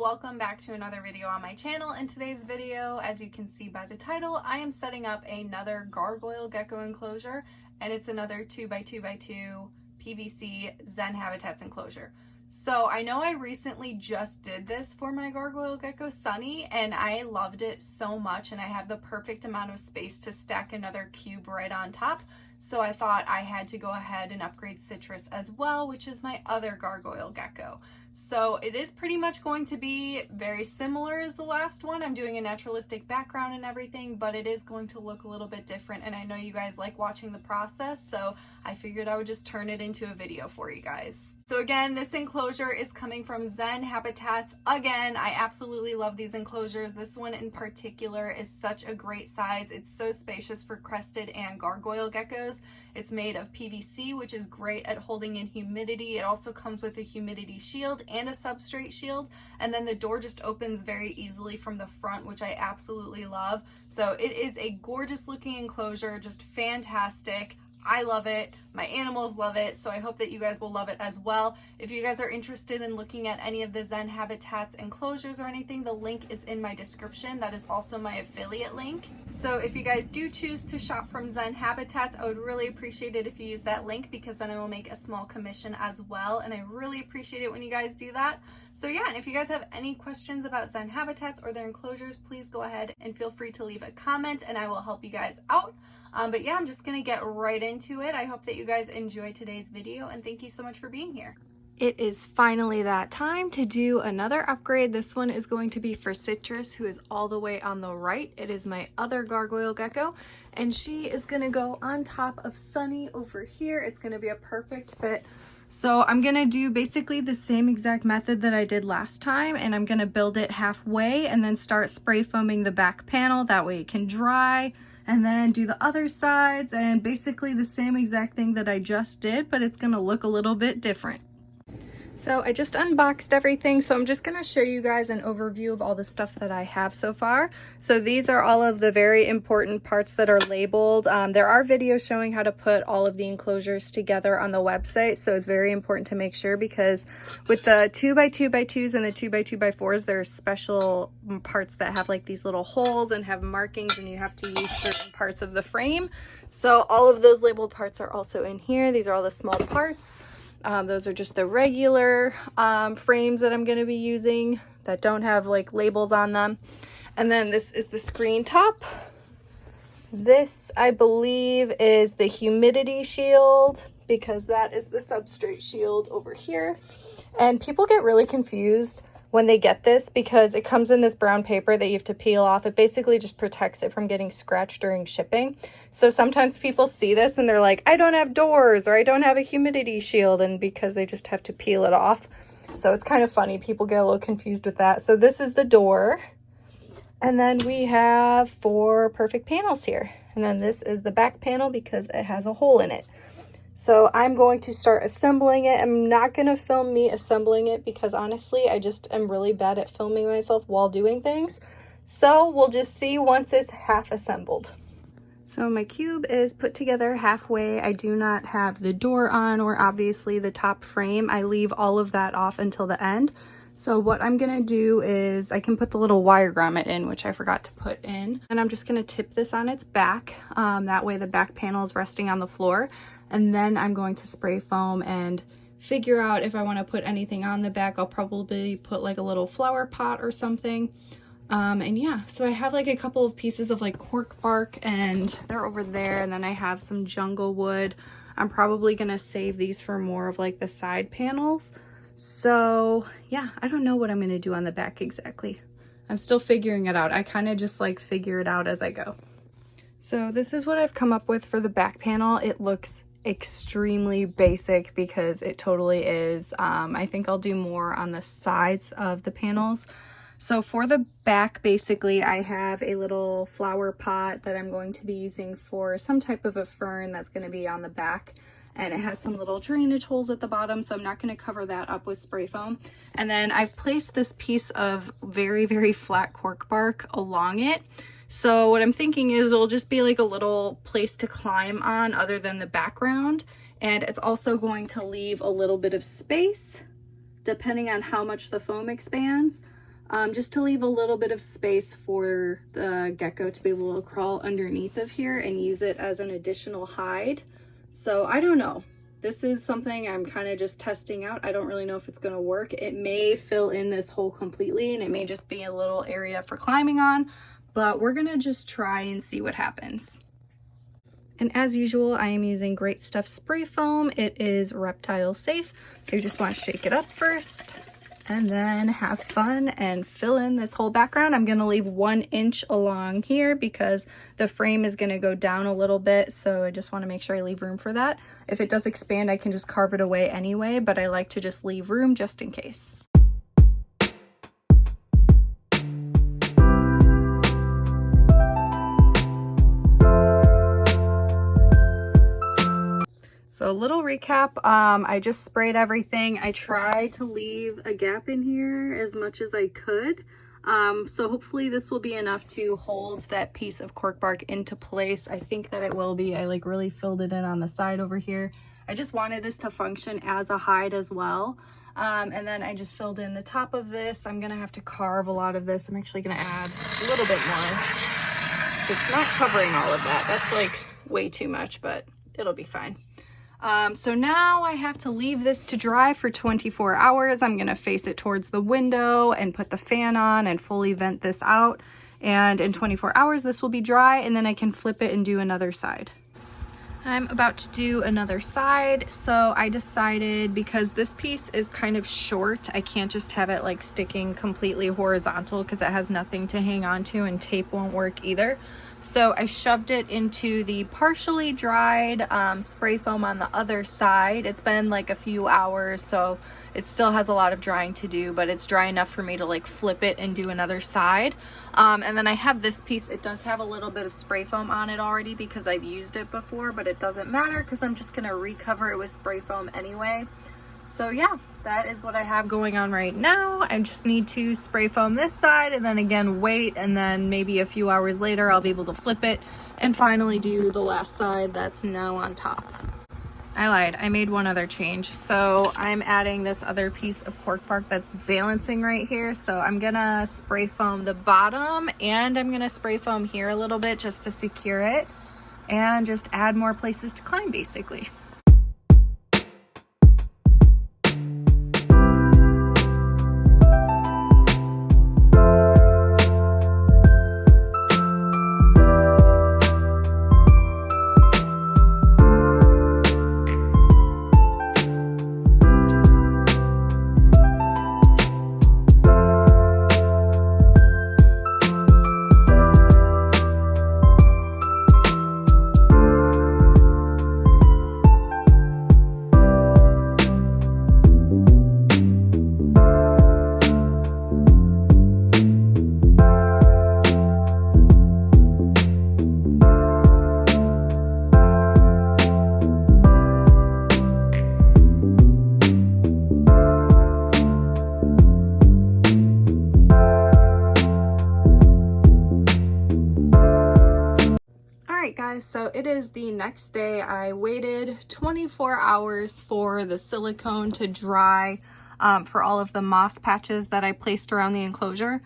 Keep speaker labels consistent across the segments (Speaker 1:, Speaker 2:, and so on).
Speaker 1: welcome back to another video on my channel. In today's video, as you can see by the title, I am setting up another Gargoyle Gecko Enclosure, and it's another 2x2x2 PVC Zen Habitats enclosure. So I know I recently just did this for my Gargoyle Gecko Sunny, and I loved it so much, and I have the perfect amount of space to stack another cube right on top. So I thought I had to go ahead and upgrade Citrus as well, which is my other Gargoyle Gecko. So it is pretty much going to be very similar as the last one. I'm doing a naturalistic background and everything, but it is going to look a little bit different, and I know you guys like watching the process, so I figured I would just turn it into a video for you guys. So again, this enclosure is coming from Zen Habitats. Again, I absolutely love these enclosures. This one in particular is such a great size. It's so spacious for crested and gargoyle geckos. It's made of PVC, which is great at holding in humidity. It also comes with a humidity shield and a substrate shield, and then the door just opens very easily from the front, which I absolutely love. So it is a gorgeous looking enclosure, just fantastic. I love it, my animals love it, so I hope that you guys will love it as well. If you guys are interested in looking at any of the Zen Habitats enclosures or anything, the link is in my description. That is also my affiliate link. So if you guys do choose to shop from Zen Habitats, I would really appreciate it if you use that link, because then I will make a small commission as well, and I really appreciate it when you guys do that. So yeah, and if you guys have any questions about Zen Habitats or their enclosures, please go ahead and feel free to leave a comment and I will help you guys out. But yeah, I'm just gonna get right into it. I hope that you guys enjoy today's video, and thank you so much for being here. It is finally that time to do another upgrade. This one is going to be for Citrus, who is all the way on the right. It is my other Gargoyle Gecko, and she is gonna go on top of Sunny over here. It's gonna be a perfect fit. So I'm gonna do basically the same exact method that I did last time, and I'm gonna build it halfway and then start spray foaming the back panel. That way it can dry, and then do the other sides, and basically the same exact thing that I just did, but it's gonna look a little bit different. So I just unboxed everything, so I'm just gonna show you guys an overview of all the stuff that I have so far. So these are all of the very important parts that are labeled. There are videos showing how to put all of the enclosures together on the website, so it's very important to make sure, because with the 2x2x2s and the 2x2x4s, there's special parts that have like these little holes and have markings, and you have to use certain parts of the frame. So all of those labeled parts are also in here. These are all the small parts. Those are just the regular frames that I'm going to be using that don't have like labels on them. And then this is the screen top. This, I believe, is the humidity shield, because that is the substrate shield over here. And people get really confused when they get this, because it comes in this brown paper that you have to peel off. It basically just protects it from getting scratched during shipping. So sometimes people see this and they're like, I don't have doors, or I don't have a humidity shield, and because they just have to peel it off. So it's kind of funny, people get a little confused with that. So this is the door, and then we have 4 perfect panels here, and then this is the back panel because it has a hole in it. So I'm going to start assembling it. I'm not going to film me assembling it, because honestly, I just am really bad at filming myself while doing things. So we'll just see once it's half assembled. So my cube is put together halfway. I do not have the door on, or obviously the top frame. I leave all of that off until the end. So what I'm gonna do is I can put the little wire grommet in, which I forgot to put in. And I'm just gonna tip this on its back. That way the back panel is resting on the floor. And then I'm going to spray foam and figure out if I want to put anything on the back. I'll probably put like a little flower pot or something. And yeah, so I have like a couple of pieces of like cork bark, and they're over there. And then I have some jungle wood. I'm probably going to save these for more of like the side panels. So yeah, I don't know what I'm going to do on the back exactly. I'm still figuring it out. I kind of just like figure it out as I go. So this is what I've come up with for the back panel. It looks extremely basic, because it totally is. I think I'll do more on the sides of the panels. So for the back, basically I have a little flower pot that I'm going to be using for some type of a fern that's going to be on the back, and it has some little drainage holes at the bottom, so I'm not going to cover that up with spray foam. And then I've placed this piece of very, very flat cork bark along it. So what I'm thinking is it'll just be like a little place to climb on other than the background. And it's also going to leave a little bit of space depending on how much the foam expands. just to leave a little bit of space for the gecko to be able to crawl underneath of here and use it as an additional hide. So I don't know. This is something I'm kind of just testing out. I don't really know if it's going to work. It may fill in this hole completely and it may just be a little area for climbing on, but we're going to just try and see what happens. And as usual, I am using Great Stuff spray foam. It is reptile safe. So you just want to shake it up first and then have fun and fill in this whole background. I'm gonna leave 1 inch along here because the frame is gonna go down a little bit. So I just wanna make sure I leave room for that. If it does expand, I can just carve it away anyway, but I like to just leave room just in case. So a little recap, I just sprayed everything. I tried to leave a gap in here as much as I could. So hopefully this will be enough to hold that piece of cork bark into place. I think that it will be. I like really filled it in on the side over here. I just wanted this to function as a hide as well. And then I just filled in the top of this. I'm gonna have to carve a lot of this. I'm actually gonna add a little bit more. It's not covering all of that. That's like way too much, but it'll be fine. So now I have to leave this to dry for 24 hours. I'm gonna face it towards the window and put the fan on and fully vent this out. And in 24 hours, this will be dry and then I can flip it and do another side. I'm about to do another side. So I decided because this piece is kind of short, I can't just have it like sticking completely horizontal because it has nothing to hang on to and tape won't work either. So I shoved it into the partially dried spray foam on the other side. It's been like a few hours, so it still has a lot of drying to do, but it's dry enough for me to like flip it and do another side. And then I have this piece. It does have a little bit of spray foam on it already because I've used it before, but it doesn't matter because I'm just gonna recover it with spray foam anyway. So yeah, that is what I have going on right now. I just need to spray foam this side and then again wait, and then maybe a few hours later I'll be able to flip it and finally do the last side that's now on top. I lied, I made one other change. So I'm adding this other piece of cork bark that's balancing right here. So I'm gonna spray foam the bottom and I'm gonna spray foam here a little bit just to secure it and just add more places to climb basically. Guys, so it is the next day. I waited 24 hours for the silicone to dry for all of the moss patches that I placed around the enclosure.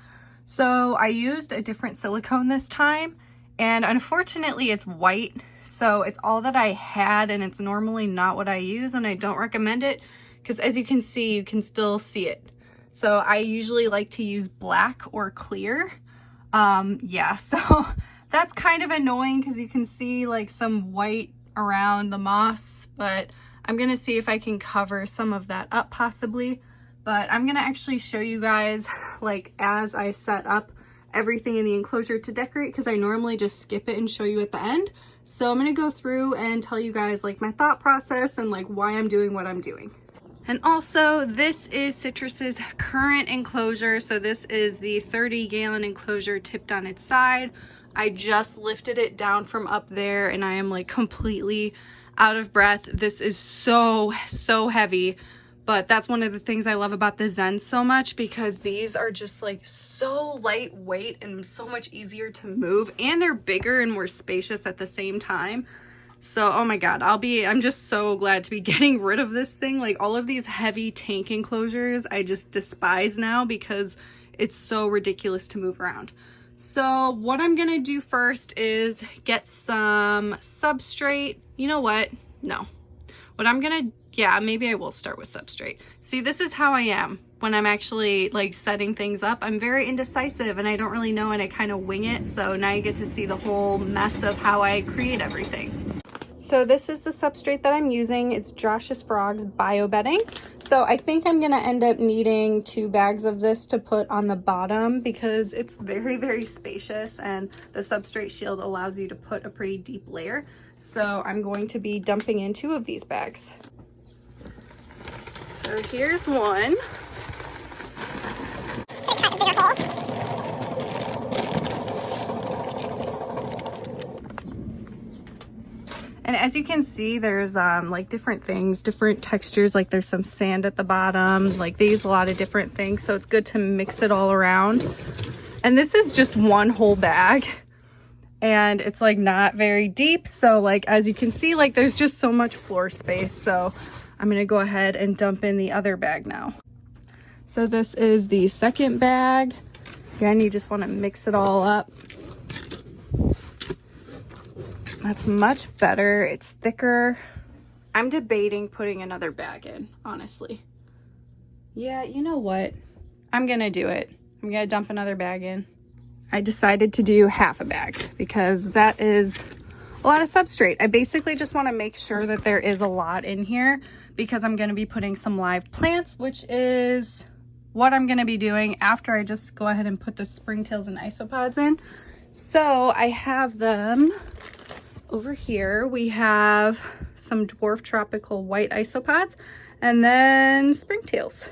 Speaker 1: So I used a different silicone this time, and unfortunately it's white, so it's all that I had, and it's normally not what I use, and I don't recommend it because as you can see, you can still see it. So I usually like to use black or clear. Yeah, so that's kind of annoying because you can see like some white around the moss, but I'm gonna see if I can cover some of that up possibly. But I'm gonna actually show you guys like as I set up everything in the enclosure to decorate, because I normally just skip it and show you at the end. So I'm gonna go through and tell you guys like my thought process and like why I'm doing what I'm doing. And also, this is Citrus's current enclosure. So this is the 30-gallon enclosure tipped on its side. I just lifted it down from up there and I am like completely out of breath. This is so heavy, but that's one of the things I love about the Zen so much, because these are just like so lightweight and so much easier to move, and they're bigger and more spacious at the same time. So, oh my God, I'm just so glad to be getting rid of this thing. Like all of these heavy tank enclosures, I just despise now because It's so ridiculous to move around. So what I'm gonna do first is get some substrate. You know what? No. What I'm gonna, yeah, maybe I will start with substrate. See, this is how I am when I'm actually like setting things up. I'm very indecisive and I don't really know, and I kind of wing it. So now you get to see the whole mess of how I create everything. So this is the substrate that I'm using. It's Josh's Frogs Bio Bedding. So I think I'm gonna end up needing 2 bags of this to put on the bottom because it's very, very spacious, and the substrate shield allows you to put a pretty deep layer. So I'm going to be dumping in 2 of these bags. So here's one. Should cut a bigger hole. And as you can see, there's like different things, different textures, like there's some sand at the bottom, like they use a lot of different things, so it's good to mix it all around. And this is just one whole bag, and it's like not very deep, so like as you can see, like there's just so much floor space. So I'm gonna go ahead and dump in the other bag now. So this is the second bag. Again, you just want to mix it all up. That's much better. It's thicker. I'm debating putting another bag in, honestly. Yeah, you know what? I'm gonna do it. I'm gonna dump another bag in. I decided to do half a bag because that is a lot of substrate. I basically just want to make sure that there is a lot in here because I'm gonna be putting some live plants, which is what I'm gonna be doing after I just go ahead and put the springtails and isopods in. So I have them over here. We have some dwarf tropical white isopods and then springtails.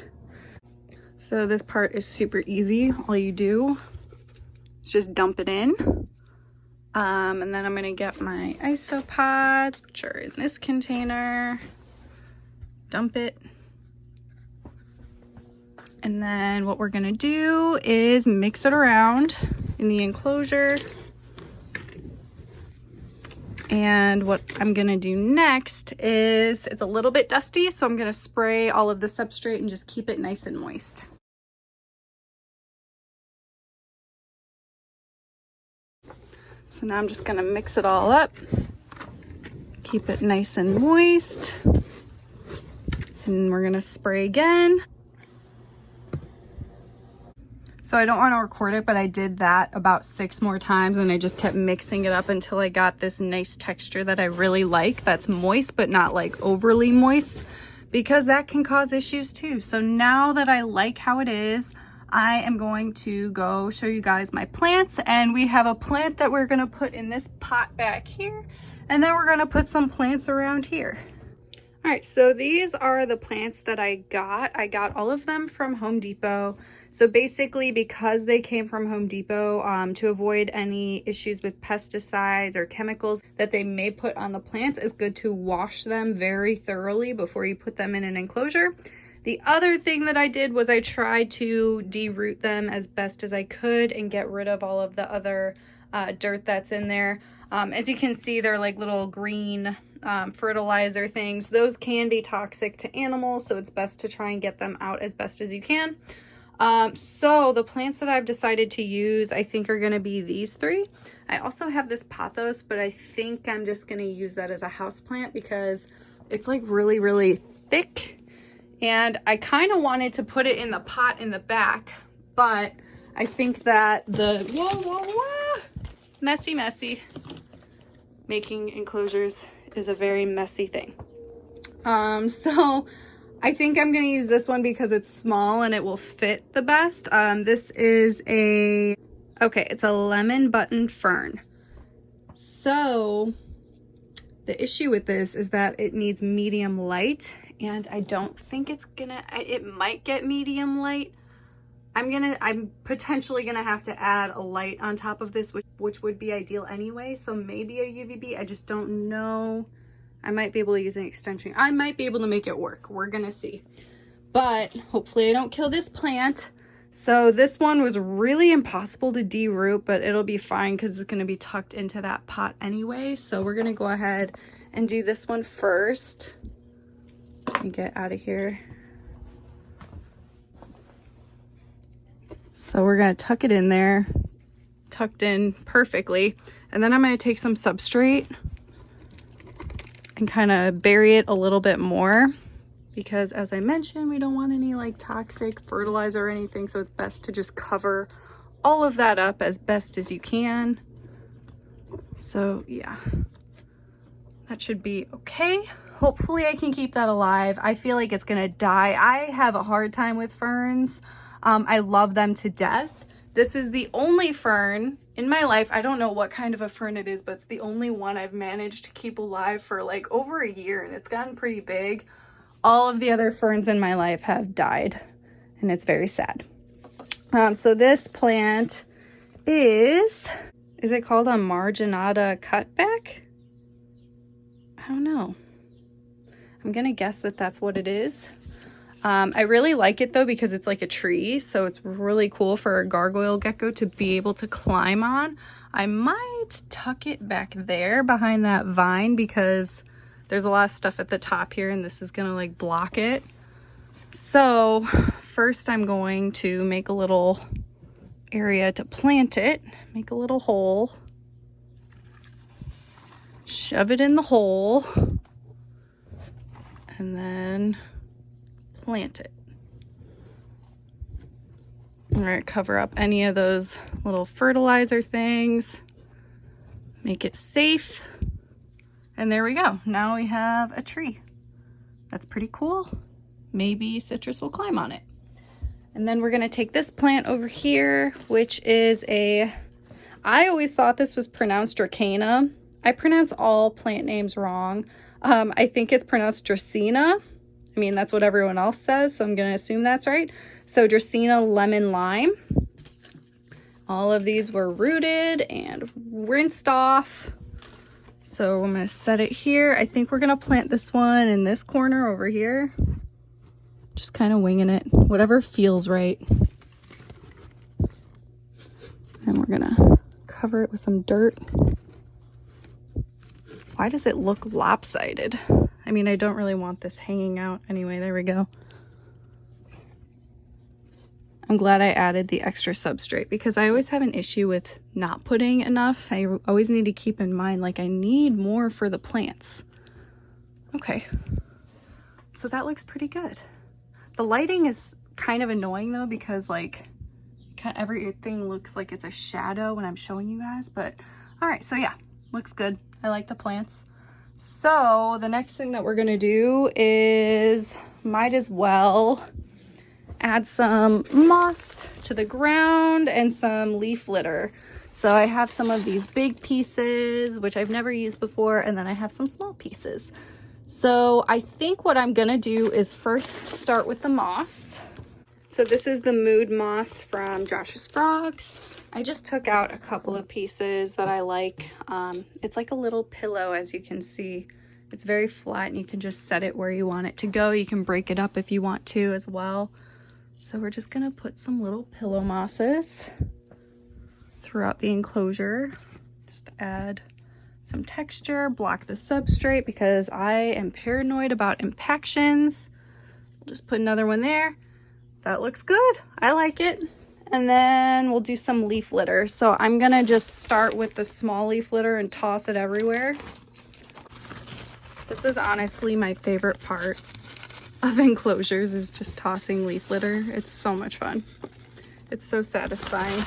Speaker 1: So this part is super easy. All you do is just dump it in. And then I'm gonna get my isopods, which are in this container, dump it. And then what we're gonna do is mix it around in the enclosure. And what I'm gonna do next is, it's a little bit dusty, so I'm gonna spray all of the substrate and just keep it nice and moist. So now I'm just gonna mix it all up, keep it nice and moist, and we're gonna spray again. So I don't want to record it, but I did that about 6 more times, and I just kept mixing it up until I got this nice texture that I really like, that's moist but not like overly moist, because that can cause issues too. So now that I like how it is, I am going to go show you guys my plants, and we have a plant that we're going to put in this pot back here, and then we're going to put some plants around here. All right, so these are the plants that I got. I got all of them from Home Depot. So basically, because they came from Home Depot, to avoid any issues with pesticides or chemicals that they may put on the plants, it's good to wash them very thoroughly before you put them in an enclosure. The other thing that I did was I tried to de-root them as best as I could and get rid of all of the other dirt that's in there. As you can see, they're like little green fertilizer things. Those can be toxic to animals, so it's best to try and get them out as best as you can. So the plants that I've decided to use, I think, are going to be these 3. I also have this pothos, but I think I'm just going to use that as a house plant because it's like really, really thick. And I kind of wanted to put it in the pot in the back, but I think that the messy making enclosures is a very messy thing. So I think I'm going to use this one because it's small and it will fit the best. This is it's a lemon button fern. So the issue with this is that it needs medium light, and I don't think it might get medium light. I'm potentially gonna have to add a light on top of this, which would be ideal anyway. So maybe a UVB, I just don't know. I might be able to use an extension. I might be able to make it work. We're gonna see. But hopefully I don't kill this plant. So this one was really impossible to de-root, but it'll be fine because it's gonna be tucked into that pot anyway. So we're gonna go ahead and do this one first. Let me get out of here. So we're gonna tuck it in there, tucked in perfectly. And then I'm gonna take some substrate and kind of bury it a little bit more, because as I mentioned, we don't want any like toxic fertilizer or anything. So it's best to just cover all of that up as best as you can. So yeah, that should be okay. Hopefully I can keep that alive. I feel like it's gonna die. I have a hard time with ferns. I love them to death. This is the only fern in my life, I don't know what kind of a fern it is, but it's the only one I've managed to keep alive for like over a year, and it's gotten pretty big. All of the other ferns in my life have died, and it's very sad. So this plant is it called a marginata cutback? I don't know. I'm gonna guess that that's what it is. I really like it though, because it's like a tree, so it's really cool for a gargoyle gecko to be able to climb on. I might tuck it back there behind that vine, because there's a lot of stuff at the top here and this is gonna like block it. So first I'm going to make a little area to plant it, make a little hole, shove it in the hole, and then plant it. All right, cover up any of those little fertilizer things, make it safe, and there we go. Now we have a tree. That's pretty cool. Maybe citrus will climb on it. And then we're gonna take this plant over here, which is I always thought this was pronounced Dracaena. I pronounce all plant names wrong. I think it's pronounced Dracaena. I mean, that's what everyone else says, so I'm gonna assume that's right. So Dracaena lemon lime. All of these were rooted and rinsed off. So I'm gonna set it here. I think we're gonna plant this one in this corner over here. Just kind of winging it, whatever feels right. Then we're gonna cover it with some dirt. Why does it look lopsided? I mean, I don't really want this hanging out. Anyway, there we go. I'm glad I added the extra substrate, because I always have an issue with not putting enough. I always need to keep in mind, like, I need more for the plants. Okay, so that looks pretty good. The lighting is kind of annoying though, because like everything looks like it's a shadow when I'm showing you guys, but all right, so yeah, looks good. I like the plants. So the next thing that we're gonna do is, might as well add some moss to the ground and some leaf litter. So I have some of these big pieces, which I've never used before, and then I have some small pieces. So I think what I'm gonna do is first start with the moss. So this is the mood moss from Josh's Frogs. I just took out a couple of pieces that I like. It's like a little pillow, as you can see. It's very flat and you can just set it where you want it to go. You can break it up if you want to as well. So we're just gonna put some little pillow mosses throughout the enclosure. Just add some texture, block the substrate, because I am paranoid about impactions. We'll just put another one there. That looks good. I like it. And then we'll do some leaf litter. So I'm gonna just start with the small leaf litter and toss it everywhere. This is honestly my favorite part of enclosures, is just tossing leaf litter. It's so much fun. It's so satisfying.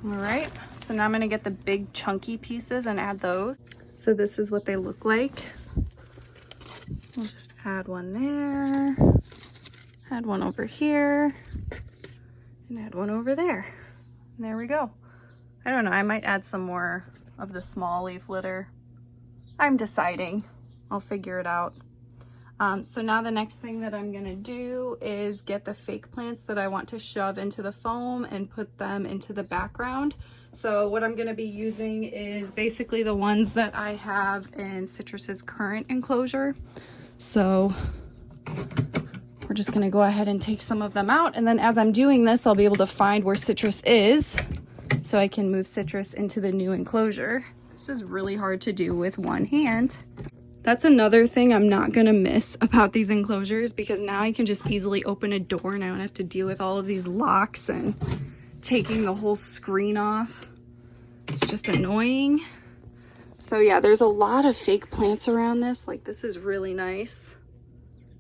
Speaker 1: All right, so now I'm gonna get the big chunky pieces and add those. So this is what they look like. We'll just add one there, add one over here, and add one over there. And there we go. I don't know, I might add some more of the small leaf litter. I'm deciding, I'll figure it out. So now the next thing that I'm gonna do is get the fake plants that I want to shove into the foam and put them into the background. So what I'm gonna be using is basically the ones that I have in Citrus's current enclosure. So we're just gonna go ahead and take some of them out, and then as I'm doing this, I'll be able to find where Citrus is. so I can move Citrus into the new enclosure. This is really hard to do with one hand. That's another thing I'm not gonna miss about these enclosures, because now I can just easily open a door and I don't have to deal with all of these locks and taking the whole screen off. It's just annoying. So yeah, there's a lot of fake plants around this. Like, this is really nice.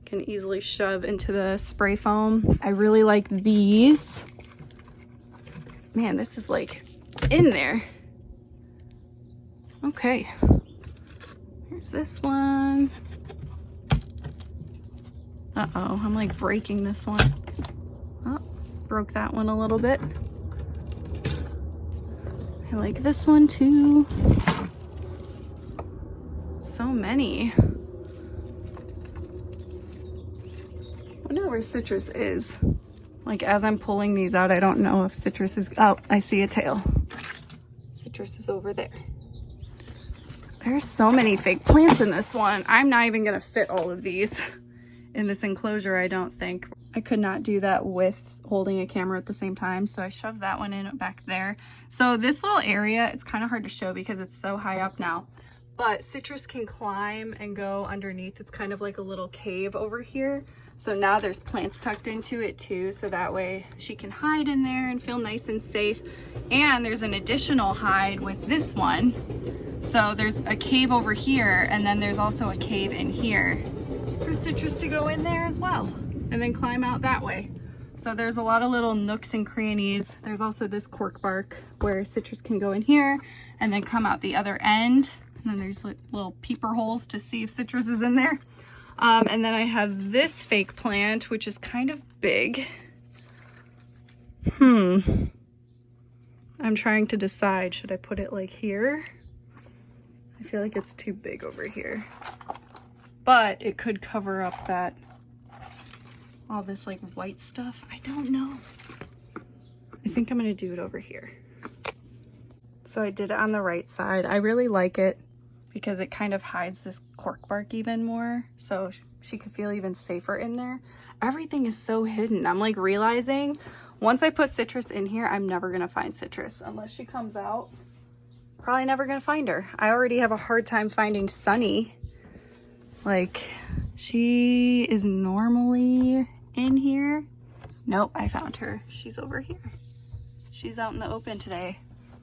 Speaker 1: Can easily shove into the spray foam. I really like these. Man, this is like in there. Okay. Here's this one. Uh-oh, I'm like breaking this one. Oh, broke that one a little bit. I like this one too. So many. I wonder where Citrus is. Like, as I'm pulling these out, I don't know if Citrus is, oh, I see a tail. Citrus is over there. There's so many fake plants in this one. I'm not even gonna fit all of these in this enclosure, I don't think. I could not do that with holding a camera at the same time, so I shoved that one in back there. So this little area, it's kind of hard to show because it's so high up now, but Citrus can climb and go underneath. It's kind of like a little cave over here. So now there's plants tucked into it too, so that way she can hide in there and feel nice and safe. And there's an additional hide with this one. So there's a cave over here, and then there's also a cave in here for Citrus to go in there as well, and then climb out that way. So there's a lot of little nooks and crannies. There's also this cork bark where Citrus can go in here and then come out the other end. And then there's little peeper holes to see if Citrus is in there. And then I have this fake plant, which is kind of big. I'm trying to decide, should I put it like here? I feel like it's too big over here, but it could cover up that, all this like white stuff. I don't know. I think I'm gonna do it over here. So I did it on the right side. I really like it because it kind of hides this cork bark even more, so she could feel even safer in there. Everything is so hidden. I'm like realizing once I put Citrus in here, I'm never gonna find Citrus unless she comes out. Probably never gonna find her. I already have a hard time finding Sunny. Like, she is normally in here. Nope, I found her. She's over here. She's out in the open today.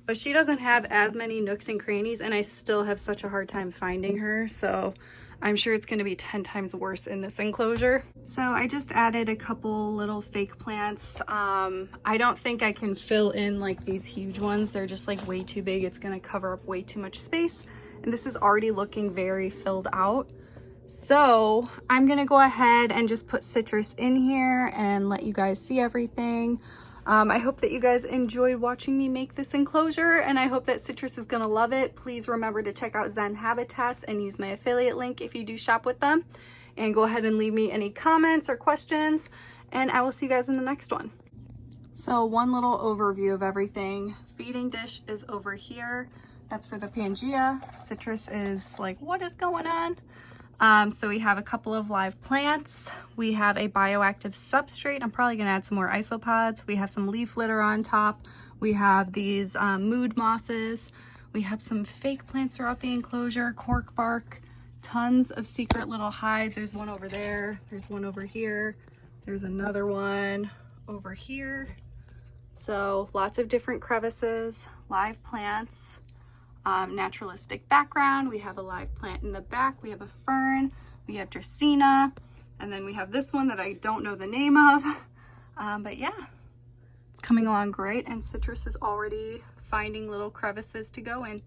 Speaker 1: But she doesn't have as many nooks and crannies, and I still have such a hard time finding her, so I'm sure it's gonna be 10 times worse in this enclosure. So I just added a couple little fake plants. I don't think I can fill in like these huge ones. They're just like way too big. It's gonna cover up way too much space. And this is already looking very filled out. So I'm gonna go ahead and just put Citrus in here and let you guys see everything. I hope that you guys enjoyed watching me make this enclosure, and I hope that Citrus is gonna love it. Please remember to check out Zen Habitats and use my affiliate link if you do shop with them. And go ahead and leave me any comments or questions, and I will see you guys in the next one. So one little overview of everything. Feeding dish is over here. That's for the Pangea. Citrus is like, what is going on? So we have a couple of live plants. We have a bioactive substrate. I'm probably gonna add some more isopods. We have some leaf litter on top. We have these mood mosses. We have some fake plants throughout the enclosure, cork bark, tons of secret little hides. There's one over there. There's one over here. There's another one over here. So lots of different crevices, live plants. Naturalistic background. We have a live plant in the back. We have a fern. We have Dracaena. And then we have this one that I don't know the name of. But yeah, it's coming along great. And Citrus is already finding little crevices to go in.